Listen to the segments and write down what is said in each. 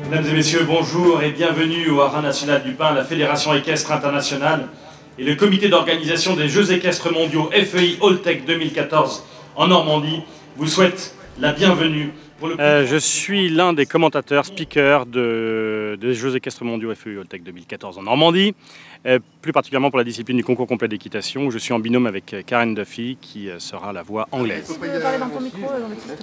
Mesdames et messieurs, bonjour et bienvenue au Haras National du Pin, la Fédération équestre internationale et le comité d'organisation des Jeux équestres mondiaux FEI Alltech 2014 en Normandie vous souhaitent la bienvenue. Je suis l'un des commentateurs, speakers des Jeux équestres mondiaux FEI Alltech 2014 en Normandie, plus particulièrement pour la discipline du concours complet d'équitation où je suis en binôme avec Karen Duffy qui sera la voix anglaise. Tu peux parler dans ton micro,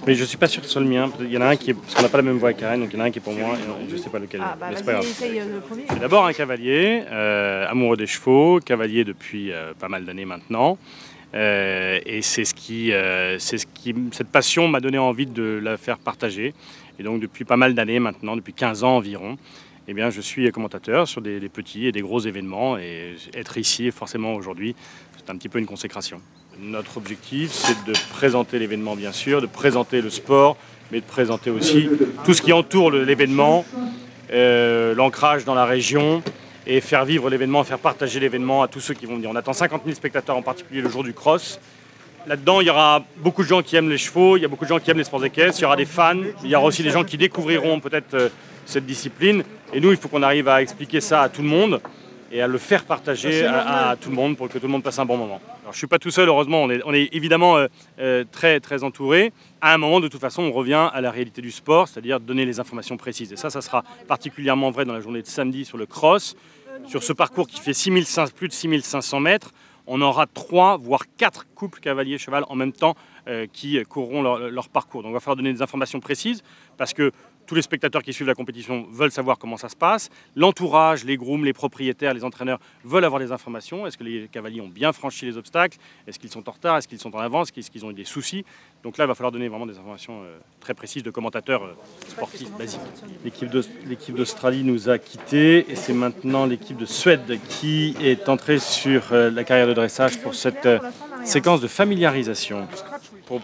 mais je ne suis pas sûr que ce soit le mien, il y en a un qui est, parce qu'on n'a pas la même voix avec Karen, donc il y en a un qui est pour moi et je ne sais pas lequel. Ah bah vas-y, essaye le premier. Je suis d'abord un cavalier, amoureux des chevaux, cavalier depuis pas mal d'années maintenant. Et cette passion m'a donné envie de la faire partager. Et donc depuis pas mal d'années maintenant, depuis 15 ans environ, eh bien, je suis commentateur sur des petits et des gros événements. Et être ici, forcément aujourd'hui, c'est un petit peu une consécration. Notre objectif, c'est de présenter l'événement bien sûr, de présenter le sport, mais de présenter aussi tout ce qui entoure l'événement, l'ancrage dans la région, et faire vivre l'événement, faire partager l'événement à tous ceux qui vont venir. On attend 50 000 spectateurs, en particulier le jour du cross. Là-dedans, il y aura beaucoup de gens qui aiment les chevaux, il y a beaucoup de gens qui aiment les sports équestres, il y aura des fans, il y aura aussi des gens qui découvriront peut-être cette discipline. Et nous, il faut qu'on arrive à expliquer ça à tout le monde et à le faire partager à tout le monde pour que tout le monde passe un bon moment. Alors, je ne suis pas tout seul, heureusement, on est évidemment très, très entouré. À un moment, de toute façon, on revient à la réalité du sport, c'est-à-dire donner les informations précises. Et ça sera particulièrement vrai dans la journée de samedi sur le cross. Sur ce parcours qui fait plus de 6500 mètres, on aura 3 voire 4 couples cavalier-cheval en même temps qui courront leur parcours. Donc il va falloir donner des informations précises parce que tous les spectateurs qui suivent la compétition veulent savoir comment ça se passe. L'entourage, les grooms, les propriétaires, les entraîneurs veulent avoir des informations. Est-ce que les cavaliers ont bien franchi les obstacles? Est-ce qu'ils sont en retard? Est-ce qu'ils sont en avance? Est-ce qu'ils ont eu des soucis? Donc là, il va falloir donner vraiment des informations très précises de commentateurs sportifs basiques. L'équipe d'Australie nous a quittés et c'est maintenant l'équipe de Suède qui est entrée sur la carrière de dressage pour cette séquence de familiarisation.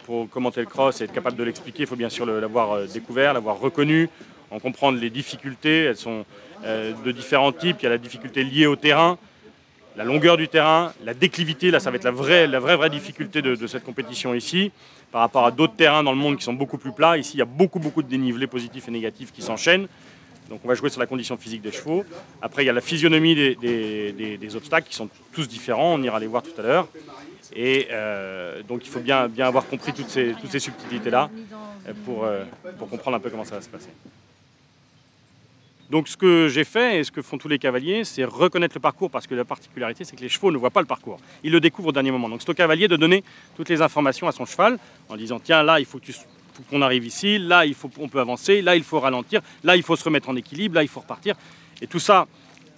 Pour commenter le cross et être capable de l'expliquer, il faut bien sûr l'avoir découvert, l'avoir reconnu, en comprendre les difficultés. Elles sont de différents types. Il y a la difficulté liée au terrain, la longueur du terrain, la déclivité. Là, ça va être la vraie difficulté de cette compétition ici, par rapport à d'autres terrains dans le monde qui sont beaucoup plus plats. Ici, il y a beaucoup de dénivelés positifs et négatifs qui s'enchaînent. Donc on va jouer sur la condition physique des chevaux. Après, il y a la physionomie des obstacles qui sont tous différents. On ira les voir tout à l'heure. Et donc il faut bien avoir compris toutes ces subtilités-là pour comprendre un peu comment ça va se passer. Donc ce que j'ai fait et ce que font tous les cavaliers, c'est reconnaître le parcours parce que la particularité, c'est que les chevaux ne voient pas le parcours. Ils le découvrent au dernier moment. Donc c'est au cavalier de donner toutes les informations à son cheval en disant tiens, là, il faut qu'on arrive ici, là, on peut avancer, là, il faut ralentir, là, il faut se remettre en équilibre, là, il faut repartir. Et tout ça,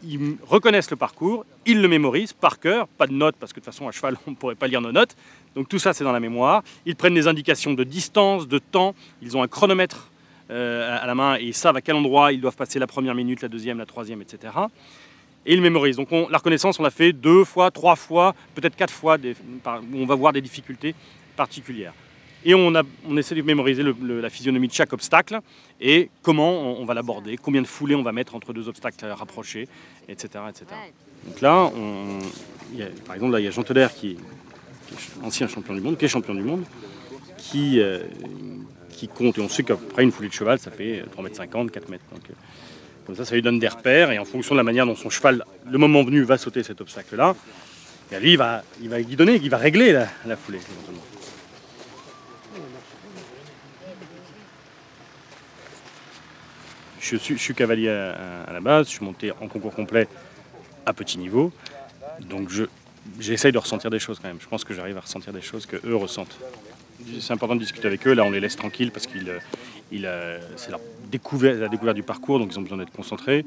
ils reconnaissent le parcours, ils le mémorisent par cœur, pas de notes parce que de toute façon à cheval on ne pourrait pas lire nos notes. Donc tout ça c'est dans la mémoire. Ils prennent des indications de distance, de temps, ils ont un chronomètre à la main et ils savent à quel endroit ils doivent passer la première minute, la deuxième, la troisième, etc. Et ils mémorisent. Donc la reconnaissance on l'a fait 2 fois, 3 fois, peut-être 4 fois, où on va voir des difficultés particulières. Et on essaie de mémoriser la physionomie de chaque obstacle et comment on va l'aborder, combien de foulées on va mettre entre 2 obstacles rapprochés, etc. etc. Donc là, par exemple, il y a Jean Teuder qui est ancien champion du monde, qui est champion du monde, qui compte. Et on sait qu'après une foulée de cheval, ça fait 3,50 m, 4 mètres. Donc, comme ça lui donne des repères et en fonction de la manière dont son cheval, le moment venu, va sauter cet obstacle-là, lui, il va guidonner, il va régler la foulée. Éventuellement. Je suis cavalier à la base, je suis monté en concours complet à petit niveau, donc j'essaye de ressentir des choses quand même. Je pense que j'arrive à ressentir des choses qu'eux ressentent. C'est important de discuter avec eux, là on les laisse tranquilles parce que c'est la découverte du parcours, donc ils ont besoin d'être concentrés.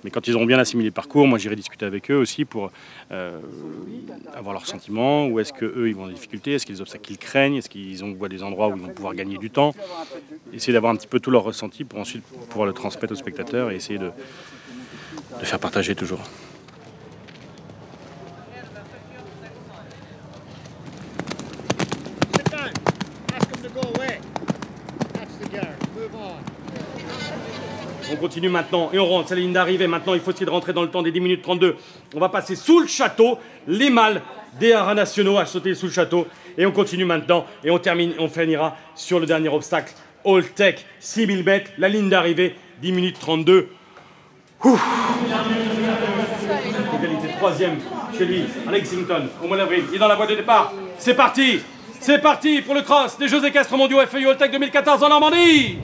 Mais quand ils auront bien assimilé le parcours, moi j'irai discuter avec eux aussi pour avoir leurs sentiments, où est-ce qu'eux ils vont avoir des difficultés, est-ce qu'il y a des obstacles qu'ils craignent, est-ce qu'ils voient des endroits où ils vont pouvoir gagner du temps. Essayer d'avoir un petit peu tout leur ressenti pour ensuite pouvoir le transmettre aux spectateurs et essayer de faire partager toujours. On continue maintenant et on rentre, c'est la ligne d'arrivée. Maintenant, il faut essayer de rentrer dans le temps des 10 minutes 32. On va passer sous le château, les mâles des haras nationaux à sauter sous le château. Et on continue maintenant et on finira sur le dernier obstacle, Alltech, 6000 mètres, la ligne d'arrivée. 10 minutes 32. Ouf. Égalité, troisième chez lui, à Lexington, au mois d'avril. Il est dans la voie de départ. C'est parti. C'est parti pour le cross des Jeux équestres mondiaux FEI All Tech 2014 en Normandie.